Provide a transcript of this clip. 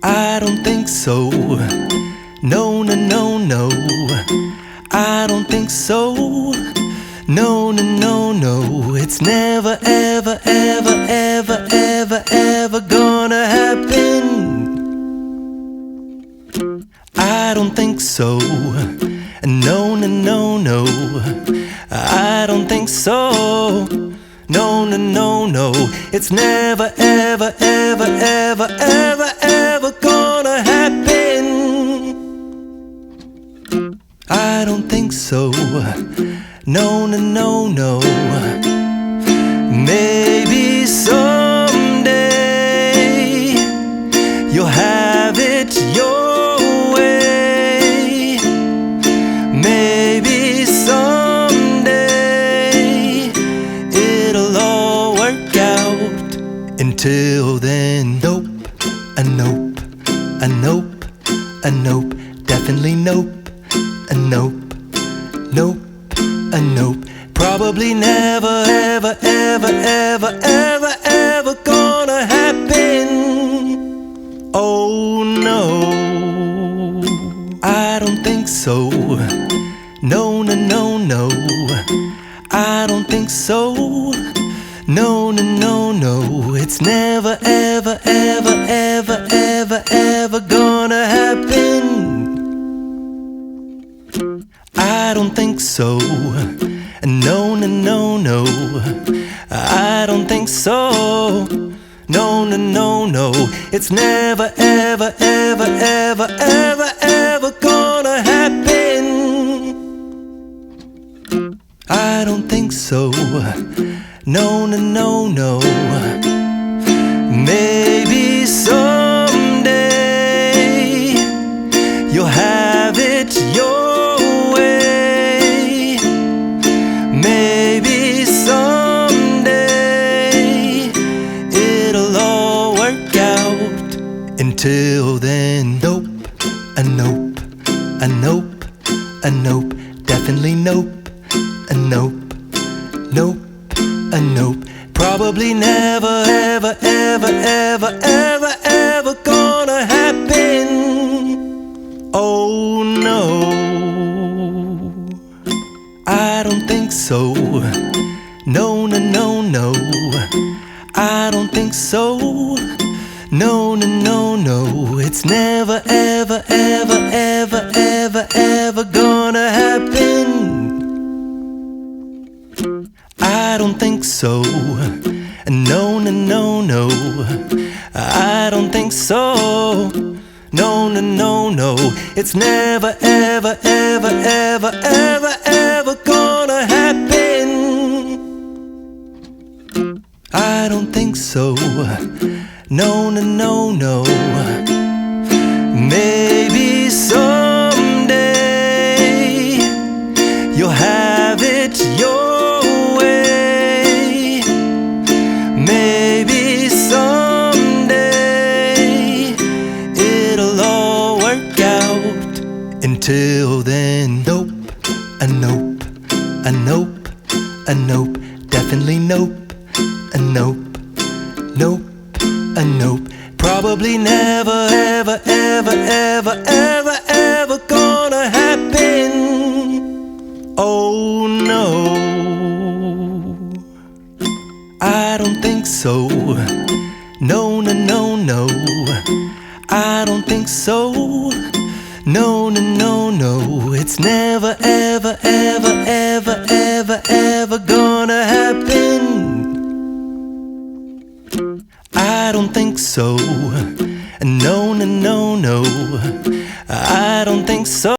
I don't think so. No, no, no, no. I don't think so. No, no, no, no. It's never, ever, ever, ever, ever, ever gonna happen. I don't think so. No, no, no, no. I don't think so. No, no, no, no. It's never, ever, ever, ever, ever, ever gonna happen. I don't think so. No, no, no, no. Maybe someday you'll have it your way. Maybe someday it'll all work out. Until then, nope, a nope, a nope, a nope, definitely nope, a nope, nope, a nope. Probably never, ever, ever, ever, ever, ever gonna happen. Oh no, I don't think so. No, no, no, no. I don't think so. No, no, no, no. It's never, ever, ever, ever, ever, ever gonna happen. I don't think so. No, no, no, no. I don't think so. No, no, no, no. It's never, ever, ever, ever, ever, ever gonna happen. I don't think so. No, no, no, no. Maybe someday you'll have it your way. Maybe someday it'll all work out. Until then, nope, a nope, a nope, a nope, definitely nope, a nope, nope, a nope. Probably never, ever, ever, ever, ever, ever gonna happen. Oh no, I don't think so. No, no, no, no. I don't think so. No, no, no, no. It's never, ever, ever, ever, ever, ever gonna happen. I don't think so. No, no, no, no. I don't think so. No, no, no, no. It's never, ever, ever, ever, ever, ever gonna happen. I don't think so. No, no, no, no. Maybe someday you'll have it your way. Maybe someday it'll all work out. Until then, nope, a nope, a nope, a nope, definitely nope, a nope, nope, a nope. Probably never, ever, ever, ever, ever, ever gonna happen. Oh no, I don't think so. No, no, no, no. I don't think so. No, no, no, no. It's never, ever, ever, ever, ever, ever gonna happen. I don't think so. No, no, no, no. I don't think so.